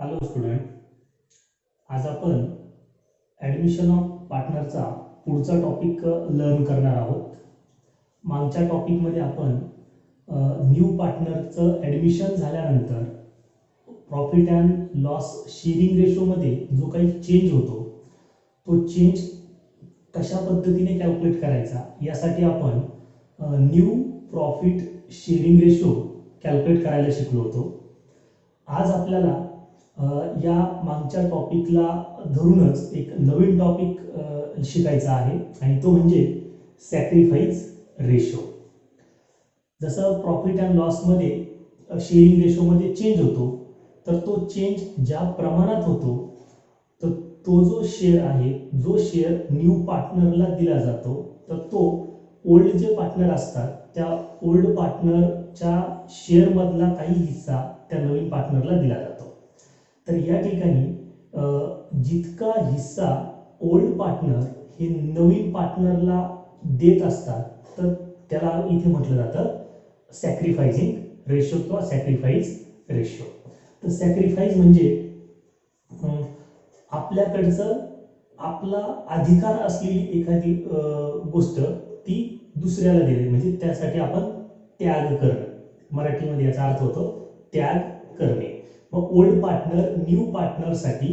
Hello student, आज आपण admission of पार्टनरचा पुढचा टॉपिक लर्न करणार आहोत. मागच्या टॉपिकमध्ये आपण न्यू पार्टनरचं ॲडमिशन झाल्यानंतर प्रॉफिट अँड लॉस शेअरिंग रेशोमध्ये जो काही चेंज होतो तो चेंज कशा पद्धतीने कॅल्क्युलेट करायचा यासाठी आपण new profit sharing ratio calculate करायला शिकलो होतो. आज आपल्याला या मागच्या टॉपिकला धरूनच एक नवीन टॉपिक शिकायचा आहे आणि तो म्हणजे सॅक्रिफाईस रेशो. जसं प्रॉफिट अँड लॉसमध्ये शेअरिंग रेशोमध्ये चेंज होतो, तर तो चेंज ज्या प्रमाणात होतो तर तो जो शेअर आहे, जो शेअर न्यू पार्टनरला दिला जातो, तर तो ओल्ड जे पार्टनर असतात त्या ओल्ड पार्टनरच्या शेअरमधला काही हिस्सा त्या नवीन पार्टनरला दिला जातो. तर या ठिकाणी जितका हिस्सा ओल्ड पार्टनर हे नवीन पार्टनरला देत असतात तर त्याला इथे म्हटलं जातं सॅक्रिफायसिंग रेशो किंवा सॅक्रिफाईस रेशो. तर सॅक्रिफाईस म्हणजे आपल्याकडचं आपला अधिकार असलेली एखादी गोष्ट ती दुसऱ्याला देणे, म्हणजे त्यासाठी आपण त्याग करणे. मराठीमध्ये याचा अर्थ होतो त्याग करणे. मग ओल्ड पार्टनर न्यू पार्टनरसाठी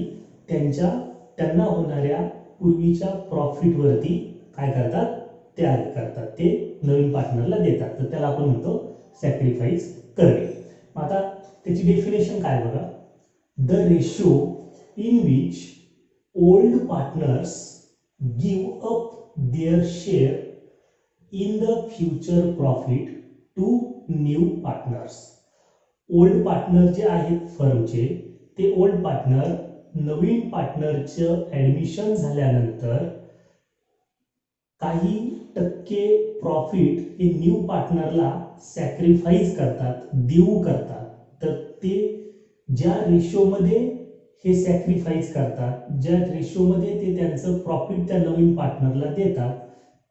त्यांना होणाऱ्या पूर्वीच्या प्रॉफिटवरती काय करतात, त्याग करतात, ते नवीन पार्टनरला देतात. तर त्याला आपण म्हणतो सॅक्रिफाईस करणे. आता त्याची डेफिनेशन काय बघा. The ratio in which old partners give up their share in the future profit to new partners. Old partner जे आहेत फर्मचे, ते ओल्ड पार्टनर नवीन पार्टनरचं ॲडमिशन झाल्यानंतर काही टक्के प्रॉफिट हे न्यू पार्टनरला सॅक्रिफाईस करतात, देऊ करतात. तर ते ज्या रेशोमध्ये हे सॅक्रिफाईस करतात, ज्या रेशोमध्ये ते त्यांचं प्रॉफिट त्या नवीन पार्टनरला देतात,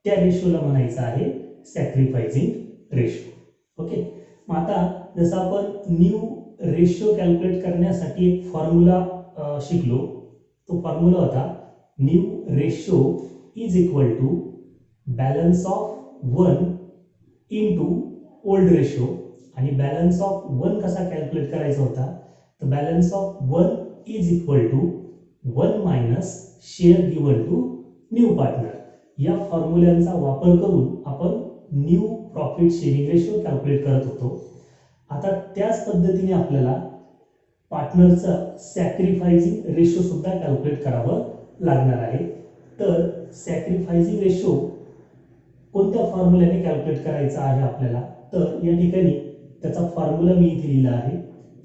त्या रेशोला म्हणायचं आहे सॅक्रिफायसिंग रेशो. ओके. मग आता जसं आपण न्यू रेशो कॅल्क्युलेट करण्यासाठी एक फॉर्म्युला शिकलो. तो फॉर्म्युला होता new ratio is equal to balance of 1 into old ratio. आणि बॅलन्स ऑफ 1 कसा कॅल्क्युलेट करायचा होता, तर balance of 1 is equal to 1 minus share given to new partner. या फॉर्म्युल्यांचा वापर करून आपण new profit sharing ratio calculate करत होतो. आता त्याच पद्धतीने आपल्याला पार्टनरचा सॅक्रिफायसिंग रेशो सुद्धा कॅल्क्युलेट करावं लागणार आहे. तर सॅक्रिफायसिंग रेशो कोणत्या फॉर्म्युल्याने कॅल्क्युलेट करायचा आहे आपल्याला, तर या ठिकाणी त्याचा फॉर्म्युला मी इथे लिहिला आहे.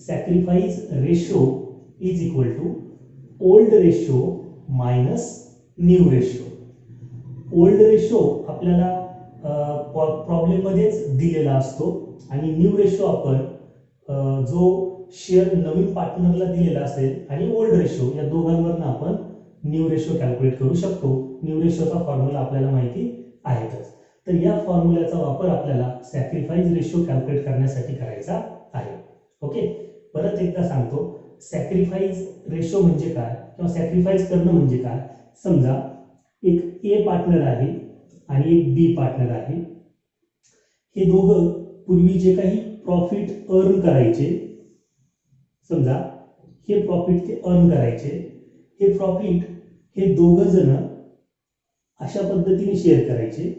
Sacrifice ratio is equal to old ratio minus new ratio. Old ratio आपल्याला प्रॉब्लेममध्येच दिलेला असतो आणि न्यू रेशो आपण जो शेअर नवीन पार्टनरला दिलेला असेल आणि ओल्ड रेशो या दोघांवरनं आपण न्यू रेशो कॅल्क्युलेट करू शकतो. न्यू रेशोचा फॉर्म्युला आपल्याला माहिती आहेतच. तर या फॉर्म्युल्याचा वापर आपल्याला सॅक्रिफाईस रेशो कॅल्क्युलेट करण्यासाठी करायचा आहे. ओके. परत एकदा सांगतो, सॅक्रिफाईस रेशो म्हणजे काय किंवा सॅक्रिफाईस करणं म्हणजे काय. समजा एक ए पार्टनर आहे आणि एक बी पार्टनर आहे. हे दोघं पूर्वी जे काही प्रॉफिट अर्न करायचे, समजा हे प्रॉफिट ते अर्न करायचे, हे प्रॉफिट हे दोघं जण अशा पद्धतीने शेअर करायचे.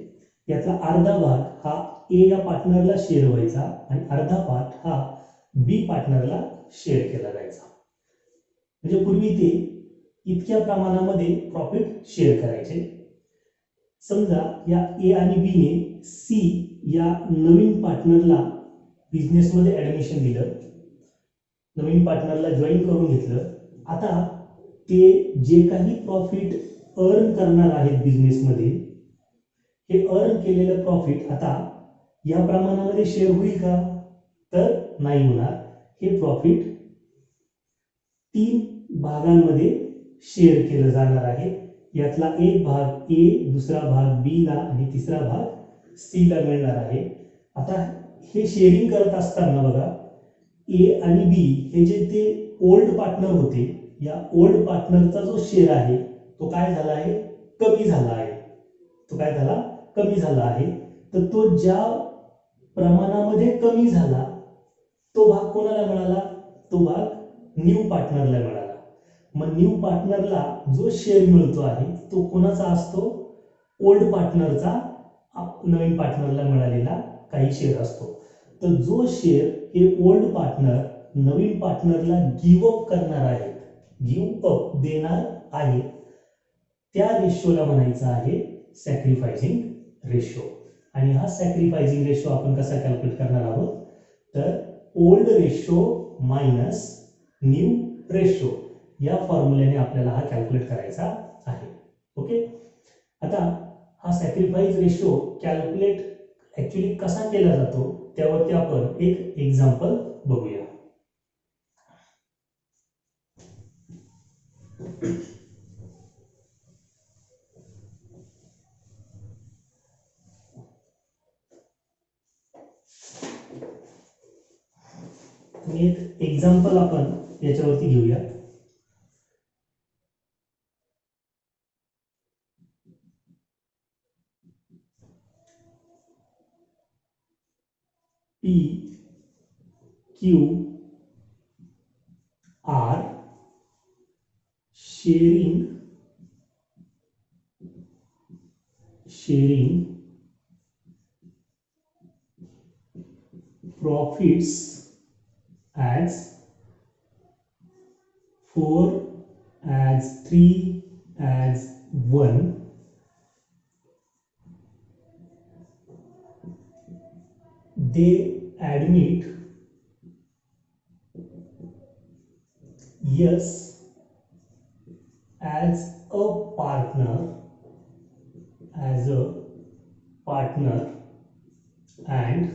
यातला अर्धा भाग हा ए या पार्टनरला शेअर व्हायचा आणि अर्धा पार्ट हा बी पार्टनरला शेअर केला जायचा. म्हणजे पूर्वी ते इतक्या प्रमाणामध्ये प्रॉफिट शेअर करायचे. समजा या ए आणि बी ने सी या नवीन पार्टनरला बिझनेसमध्ये ॲडमिशन दिलं, नवीन पार्टनरला जॉईन करून घेतलं. आता ते जे काही प्रॉफिट अर्न करणार आहेत बिझनेसमध्ये, हे अर्न केलेलं प्रॉफिट आता या प्रमाणामध्ये शेअर होईल का, तर नाही होणार. हे प्रॉफिट 3 भागांमध्ये शेअर केलं जाणार आहे. यातला एक भाग ए, दुसरा भाग बी ला आणि तिसरा भाग सी ला मिळणार आहे. आता हे शेअरिंग करत असताना बघा, ए आणि बी हे जे ते ओल्ड पार्टनर होते, या ओल्ड पार्टनरचा जो शेअर आहे तो काय झाला आहे, कमी झाला आहे. तो काय झाला, कमी झाला आहे. तर तो ज्या प्रमाणामध्ये कमी झाला तो भाग कोणाला मिळाला, तो भाग न्यू पार्टनरला मिळाला. मग न्यू पार्टनरला जो शेअर मिळतो आहे तो कोणाचा असतो, ओल्ड पार्टनरचा नवीन पार्टनरला मिळालेला काही शेअर असतो. तर जो शेअर हे ओल्ड पार्टनर नवीन पार्टनरला गिव्ह अप करणार आहे, गिव्ह अप देणार आहे, त्या रेशोला म्हणायचं आहे सॅक्रिफायझिंग रेशो. आणि हा सॅक्रिफायझिंग रेशो आपण कसा कॅल्क्युलेट करणार आहोत, तर old ratio minus new ratio या फॉर्म्युल्याने आपल्याला हा कॅल्क्युलेट करायचा आहे. ओके. आता हा सॅक्रिफाईस रेशो कॅल्क्युलेट ऍक्च्युली कसा केला जातो त्यावरती आपण एक एक्झाम्पल बघूया. एक एक्झाम्पल आपण याच्यावरती घेऊया. P Q R sharing profits as 4 as 3 as 1 they admit yes as a partner and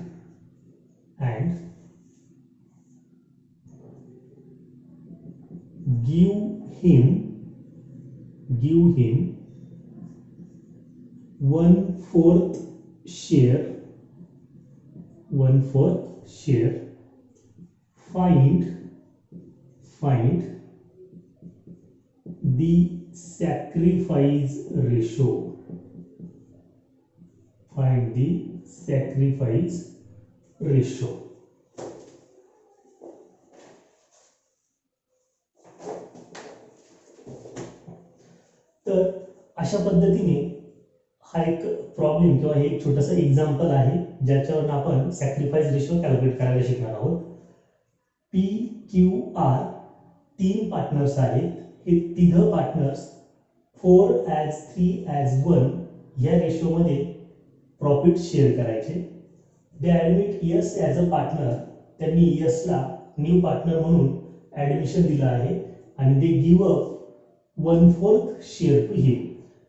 give him 1/4 share find the sacrifice ratio तर अशा पद्धतीने हा एक प्रॉब्लेम किंवा हे एक छोटंसं एक्झाम्पल आहे ज्याच्यावर आपण सॅक्रिफाईस रेशो कॅल्क्युलेट करायला शिकणार आहोत. पी क्यू आर तीन पार्टनर्स आहेत. हे तिघं पार्टनर्स 4 as 3 as 1 या रेशोमध्ये प्रॉफिट शेअर करायचे. They admit S as a partner, त्यांनी यसला न्यू पार्टनर म्हणून ऍडमिशन दिलं आहे आणि they give up 1/4 share to him,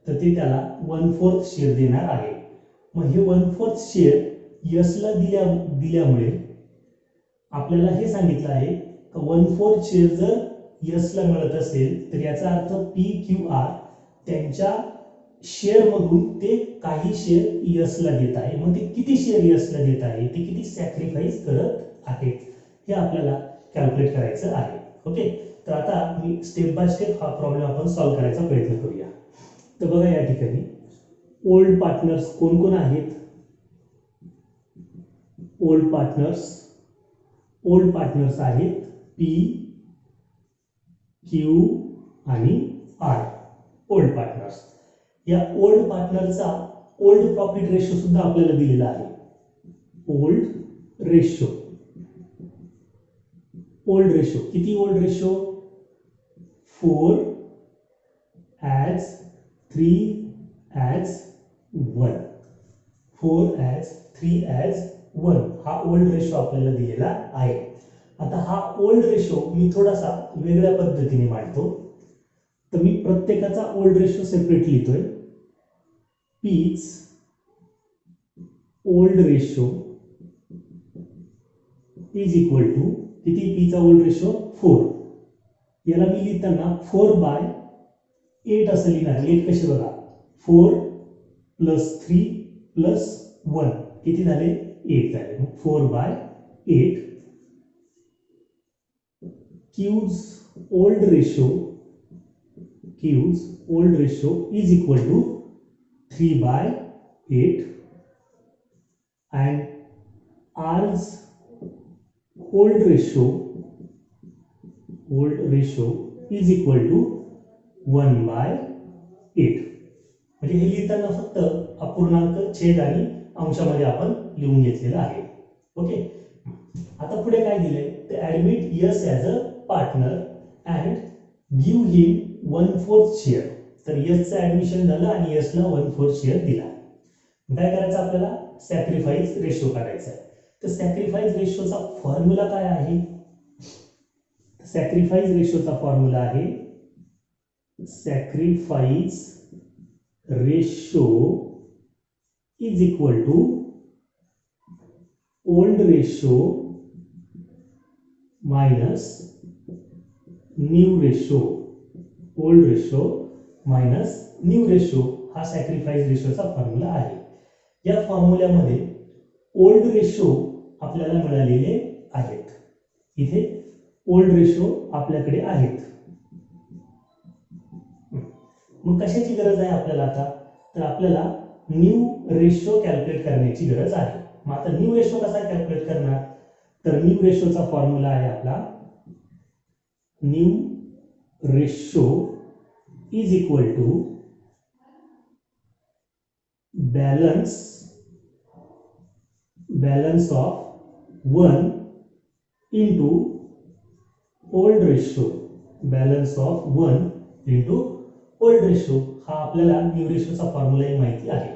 तर ते त्याला 1/4 शेअर देणार आहे. मग हे 1/4 शेअर यसला दिल्यामुळे आपल्याला हे सांगितलं आहे की 1/4 शेअर जर यसला मिळत असेल तर याचा अर्थ पी क्यू आर त्यांच्या शेअर मधून ते काही शेअर यसला देत आहे. मग ते किती शेअर यसला देत आहे, ते किती सॅक्रिफाईस करत आहेत हे आपल्याला कॅल्क्युलेट करायचं आहे. ओके. तर आता मी स्टेप बाय स्टेप हा प्रॉब्लेम आपण सॉल्व्ह करायचा प्रयत्न करूया. तर बघा या ठिकाणी ओल्ड पार्टनर्स कोण कोण आहेत. ओल्ड पार्टनर्स आहेत पी क्यू आणि आर. Old partners. या ओल्ड पार्टनरचा ओल्ड प्रॉफिट रेशो सुद्धा आपल्याला दिलेला आहे. ओल्ड रेशो किती, ओल्ड रेशो 4 as 3 as 1 हा ओल्ड रेशो आपल्याला दिलेला आहे. आता हा ओल्ड रेशो मी थोडासा वेगळ्या पद्धतीने मांडतो. तर मी प्रत्येकाचा ओल्ड रेशो सेपरेट लिहितोय. पीच old ratio is equal to किती, पीचा ओल्ड रेशो 4. याला मी लिहिताना 4/8 असं लिहिणार. 8 कसे बघा, 4 + 3 + 1 किती झाले, 8 झाले. 4/8 Q's old ratio is equal to 3/8 and R's old ratio is equal to 1/8. म्हणजे हे लिहिताना फक्त अपूर्णांक छेद आणि अंशामध्ये आपण लिहून घेतलेलं आहे. ओके, आता पुढे काय दिलंय, तर admit S as a partner and give him 1/4 share. तर यसचं ऍडमिशन झालं आणि यसला 1/4 शेअर दिला. काय करायचं आपल्याला, सॅक्रिफाईस रेशो काढायचा आहे. तर सॅक्रिफाईस रेशोचा फॉर्म्युला काय आहे, सॅक्रिफाईस रेशोचा फॉर्म्युला आहे sacrifice ratio is equal to old ratio minus new ratio. Old ratio minus new ratio हा सॅक्रिफाईस रेशोचा फॉर्म्युला आहे. या फॉर्म्युल्यामध्ये ओल्ड रेशो आपल्याला मिळालेले आहेत. इथे ओल्ड रेशो आपल्याकडे आहेत. मग कशाची गरज आहे आपल्याला आता, तर आपल्याला न्यू रेशो कॅल्क्युलेट करण्याची गरज आहे. मग आता न्यू रेशो कसा कॅल्क्युलेट करणार, तर न्यू रेशोचा फॉर्म्युला आहे आपला new ratio is equal to balance of 1 into old ratio. balance of 1 into old ratio हा आपल्याला न्यू रेशोचा फॉर्म्युलाही माहिती आहे.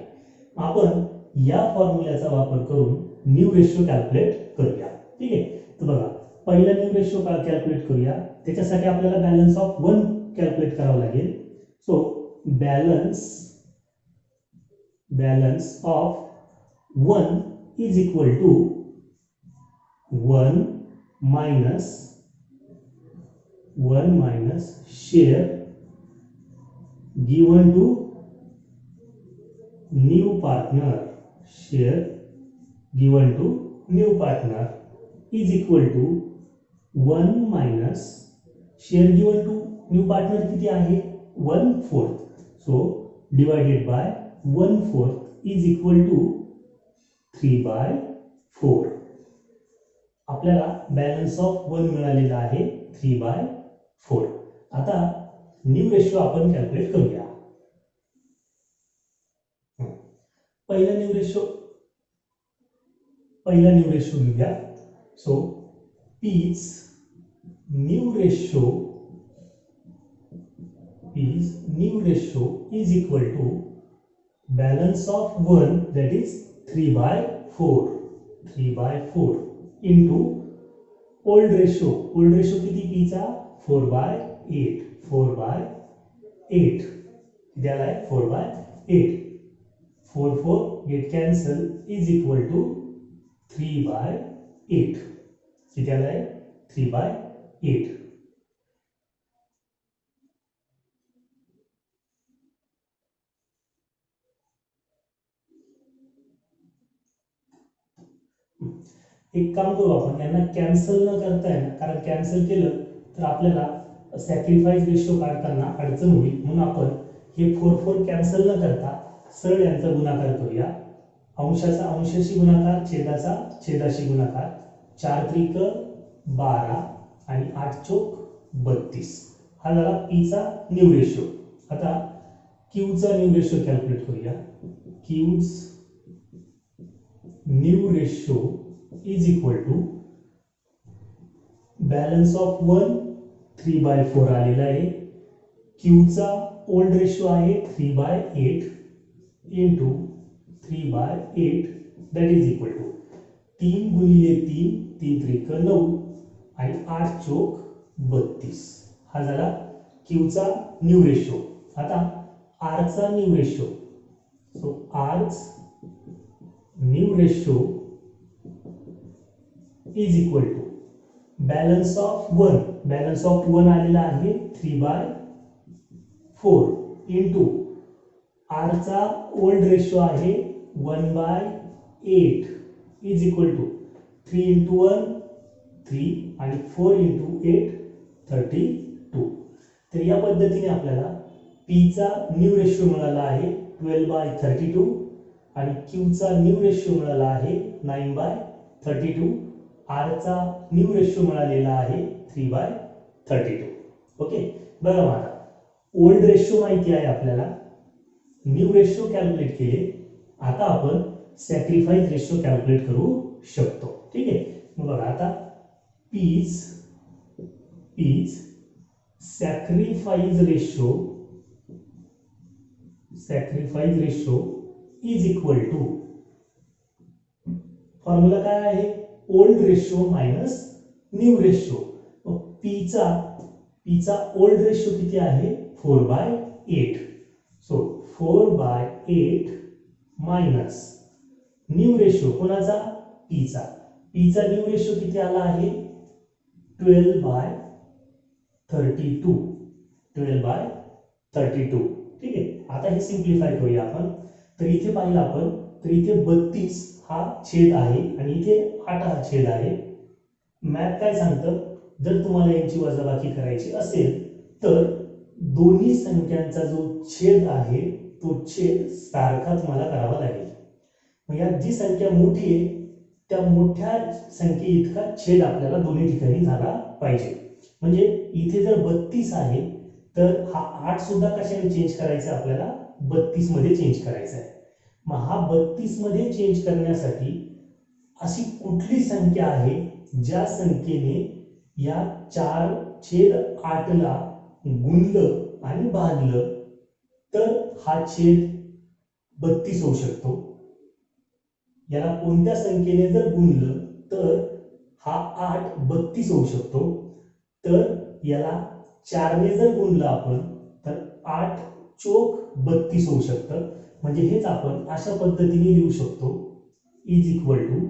आपण या फॉर्म्युल्याचा वापर करून न्यू रेशो कॅल्क्युलेट करूया. ठीक आहे, तर बघा पहिला न्यू रेशो कॅल्क्युलेट करूया. त्याच्यासाठी आपल्याला बॅलन्स ऑफ 1 कॅल्क्युलेट करावं लागेल. So balance of 1 is equal to 1 minus share given to new partner. Share given to new partner is equal to 1 minus share given to new partner किती आहे, 1/4. So divided by 1/4 is equal to 3/4. आपल्याला balance of 1 मिळालेला आहे 3/4. आता new ratio आपण calculate करूया. पहिला new ratio घेऊया. So P's new ratio is equal to balance of 1 that is 3/4 into old ratio किती P चा 4/8 किती आला आहे 4/8. 4 get cancel is equal to 3/8 किती आला आहे 3/8. एक काम करू आपण, यांना कॅन्सल न करता आहे ना, कारण कॅन्सल केलं तर आपल्याला सॅक्रिफाईस रेशो काढताना अडचण होईल. म्हणून आपण हे 4 कॅन्सल न करता सरळ यांचा गुणाकार करूया. अंशाचा अंशाशी गुणाकार, छेदाचा छेदाशी गुणाकार. 4 त्रिक 12 आणि 8 चोक 32 हा झाला पीचा न्यू रेशो. आता क्यूचा न्यू रेशो कॅल्क्युलेट करूया. Q's new ratio is equal to balance of 1 3/4 आलेला आहे. क्यूचा ओल्ड रेशो आहे 3/8 into 3/8 that is equal to 3 गुणिले 3 3 त्रिक 9 आणि 8 चोक 32 हा झाला क्यूचा न्यू रेशो. आता आरचा न्यू रेशो. सो आरच new ratio is equal to balance of 1 आलेला आहे 3/4 into r चा ओल्ड रेशो आहे 1/8 is equal to 3 into 1 3 आणि 4 into 8 32. तर या पद्धतीने आपल्याला पीचा न्यू रेशो मिळाला आहे 12/32 आणि क्यूचा न्यू रेशो मिळाला आहे 9/32. आरचा न्यू रेशो मिळालेला आहे 3/32. ओके, बघा आता ओल्ड रेशो माहिती आहे आपल्याला, न्यू रेशो कॅल्क्युलेट केले, आता आपण सॅक्रिफाईस रेशो कॅल्क्युलेट करू शकतो. ठीक आहे, मग बघा आता P's sacrifice ratio is equal to, formula काय आहे, old ratio minus new ratio. पीचा ओल्ड रेशो किती आहे 4/8. सो 4/8 मायनस न्यू रेशो कोणाचा, पीचा न्यू रेशो किती आला आहे 12/32. 12/32. ठीक आहे, आता हे सिंप्लिफाय करूया आपण. तर इथे पाहिलं आपण तर इथे 32 हा छेद आहे आणि इथे 8 हा छेद आहे. मॅथ काय सांगतं, जर तुम्हाला यांची वजाबाकी करायची असेल तर दोन्ही संख्यांचा जो छेद आहे तो छेद सारखा तुम्हाला करावा लागेल. मग यात जी संख्या मोठी आहे त्या मोठ्या संख्ये इतका छेद आपल्याला दोन्ही ठिकाणी झाला पाहिजे. म्हणजे इथे जर 32 आहे तर हा 8 सुद्धा कशाने चेंज करायचा, आपल्याला 32 मध्ये चेंज करायचा आहे. मग हा 32 मध्ये चेंज करण्यासाठी अशी कुठली संख्या आहे ज्या संख्येने या 4/8 ला गुणलं आणि भागलं तर हा छेद 32 होऊ शकतो. याला कोणत्या संख्येने जर गुणलं तर हा 8 32 होऊ शकतो. तर याला 4 ने जर गुणलं आपण तर 8 चोक 32 होऊ शकतं. म्हणजे हेच आपण अशा पद्धतीने लिहू शकतो, इज इक्वल टू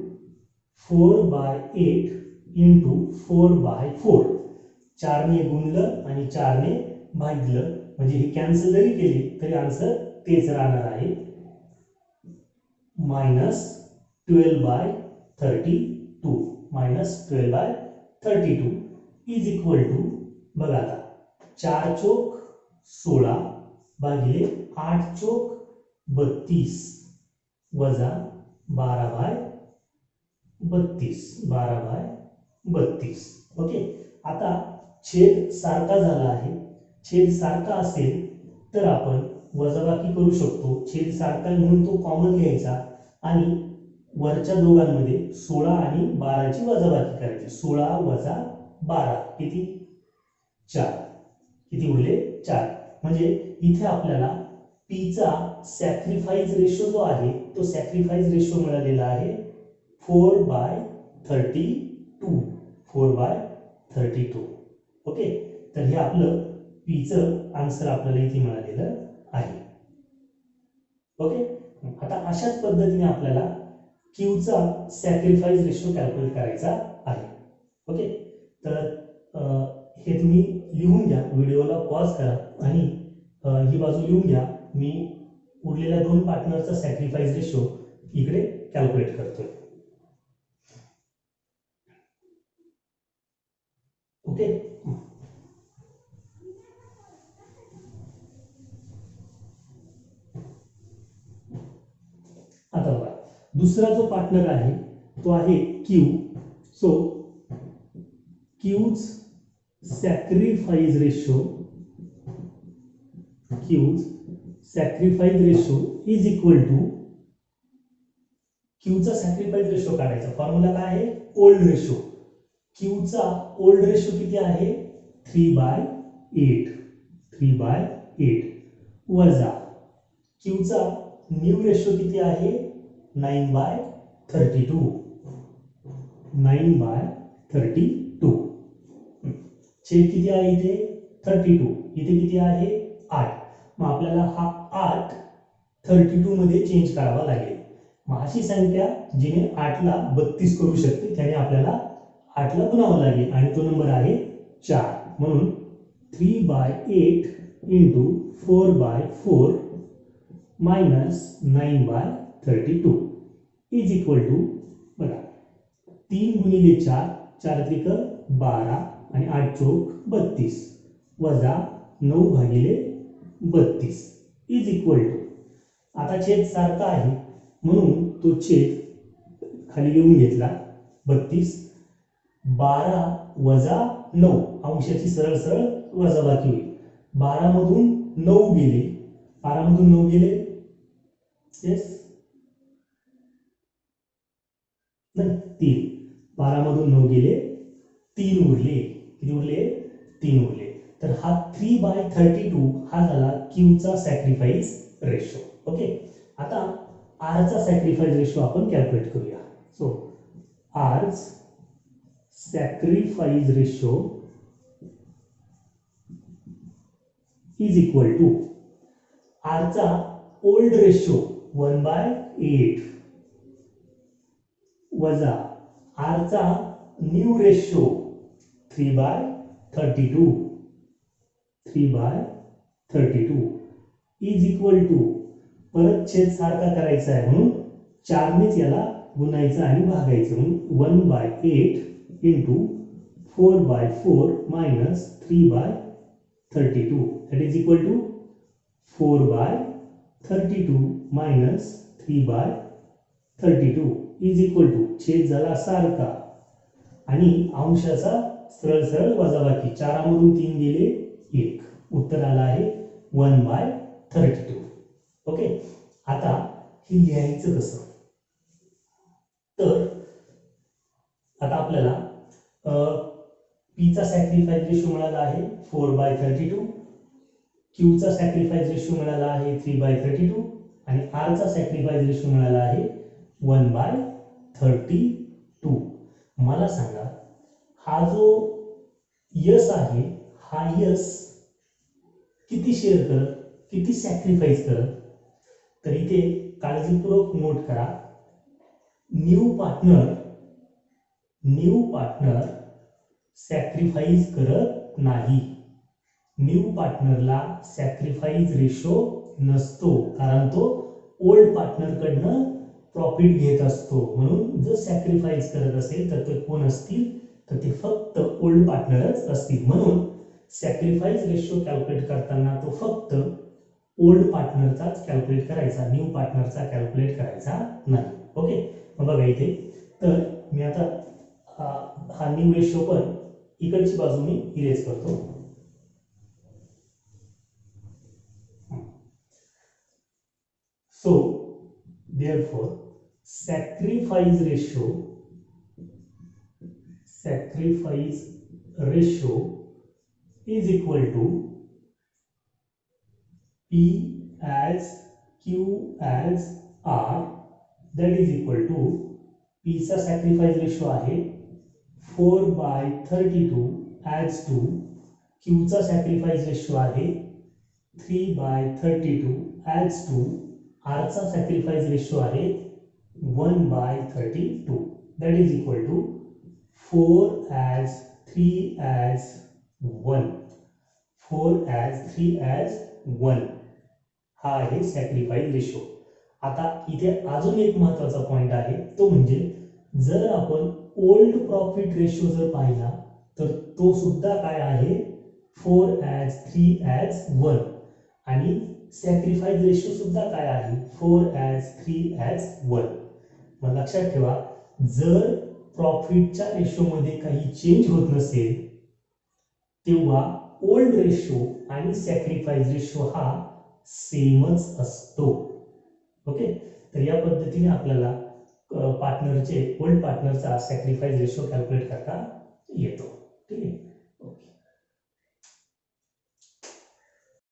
4/8 इंटू 4/4. 4 ने गुणलं आणि 4 ने भागलं म्हणजे हे कॅन्सल जरी केले तरी आन्सर तेच राहणार आहे, -12/32 इज इक्वल टू, बघा आता 4 चोक 16 भागिले 8 चोक 32 वजा 12/32. ओके, आता छेद सारखा झाला आहे. छेद सारखा असेल तर आपण वजाबाकी करू शकतो. छेद सारखा म्हणून तो कॉमन घ्यायचा आणि वरच्या दोघांमध्ये 16 आणि 12ची वजाबाकी करायची. 16 वजा 12 किती 4, किती उरले 4. म्हणजे इथे आपल्याला पीचा सॅक्रिफाईस रेशो जो आहे तो सॅक्रिफाईस रेशो मिळालेला आहे 4/32. 4/32. ओके, तर हे आपलं पीचं आन्सर आपल्याला इथे मिळालेलं आहे. ओके, आता अशाच पद्धतीने आपल्याला क्यूचा सॅक्रिफाईस रेशो कॅल्क्युलेट करायचा आहे. ओके, तर हे तुम्ही लिहून घ्या, व्हिडिओला पॉज करा आणि ही बाजू लिहून घ्या. मी उरलेल्या 2 पार्टनरचा सॅक्रिफाईस रेशो इकडे कॅल्क्युलेट करतोय. ओके, आता बघा दुसरा जो पार्टनर आहे तो आहे Q. So Q's sacrifice ratio is equal to, क्यूचा सॅक्रिफाईस रेशो काढायचा. फॉर्म्युला काय आहे, ओल्ड रेशो. क्यूचा ओल्ड रेशो किती आहे 3/8. वजा क्यूचा न्यू रेशो किती आहे 9/32. छेद किती आहे इथे 32, इथे किती आहे 8. मग आपल्याला हा 8 32 मध्ये चेंज करावा लागेल. मग अशी संख्या जिने 8 ला 32 करू शकते त्याने आपल्याला 8 ला गुणावं लागेल आणि तो नंबर आहे 4. म्हणून 3/8 into 4/4 minus 9/32 is equal to, बघा 3 गुणिले 4, 4 त्रिक 12 आणि 8 चोक 32 वजा 9 भागिले 32 इज इक्वल टू, आता छेद सारखा आहे म्हणून तो छेद खाली लिहून घेतला 32 12 वजा 9 अंशाची सरळ सरळ वजाबाकी होईल. 12 मधून 9 गेले, 12 मधून 9 गेले येस नाही 3, 12 मधून 9 गेले 3 उरले. किती उरले? 3 उरले. तर हा 3/32 हा झाला क्यूचा सॅक्रिफाईस रेशो. ओके, आता आरचा सॅक्रिफाईस रेशो आपण कॅल्क्युलेट करूया. सो आरच sacrifice ratio is equal to आरचा ओल्ड रेशो 1/8 वजा आरचा new ratio 3/32 is equal to, परत छेद सारखा करायचा आहे म्हणून 4नेच याला गुणायचं आणि भागायचं म्हणून 1/8 into 4/4 minus 3/32 that is equal to 4/32 minus 3/32 is equal to, छेद झाला सारखा आणि अंशाचा सरळ सरळ वजाबाकी, 4 मधून 3 गेले 1, उत्तर आलं आहे 1/32. ओके, आता हे लिहायचं कसं? तर आता आपल्याला पीचा सॅक्रिफाईस रेशो मिळाला आहे 4/32, क्यूचा सॅक्रिफाईस रेशो मिळाला आहे 3/32 आणि आरचा सॅक्रिफाईस रेशो मिळाला आहे 1/32. मला सांगा हा जो यस आहे हा यस किती शेअर करत, किती सॅक्रिफाईस करत? तर इथे काळजीपूर्वक नोट करा, न्यू पार्टनर सॅक्रिफाईस करत नाही. न्यू पार्टनरला सॅक्रिफाईस रेशो नसतो कारण तो ओल्ड पार्टनर कडनं प्रॉफिट घेत असतो. म्हणून जर सॅक्रिफाईस करत असेल तर ते कोण असतील? तर ते फक्त ओल्ड पार्टनरच असतील. म्हणून सॅक्रिफाईस रेशो कॅल्क्युलेट करताना तो फक्त ओल्ड पार्टनरचाच कॅल्क्युलेट करायचा, न्यू पार्टनरचा कॅल्क्युलेट करायचा नाही. ओके, मग बघा इथे तर मी आता हा न्यू रेशो पण इकडची बाजू मी इरेज करतो. So therefore sacrifice ratio is equal to P as Q as R, that is equal to P चा sacrifice ratio आहे 4/32 as to Q चा sacrifice ratio आहे 3/32 as to R चा sacrifice ratio आहे 1/32, that is equal to 4 as 3 as 1, 4 as 3 as 1 हा आहे sacrifice ratio. आता इथे अजून एक महत्त्वाचा पॉइंट आहे, तो म्हणजे जर आपण ओल्ड प्रॉफिट रेशो जर पाहिला तर तो सुद्धा काय आहे 4 as 3 as 1 आणि सॅक्रिफाईस रेशो सुद्धा काय आहे 4 as 3 as 1. मग लक्षात ठेवा, जर प्रॉफिटच्या रेशो मध्ये काही चेंज होत नसेल तेव्हा ओल्ड रेशो आणि सॅक्रिफाईस रेशो हा सेमच असतो. ओके, तर या पद्धतीने आपल्याला पार्टनरचे ओल्ड पार्टनरचा सॅक्रिफाईस रेशो कॅल्क्युलेट करता येतो.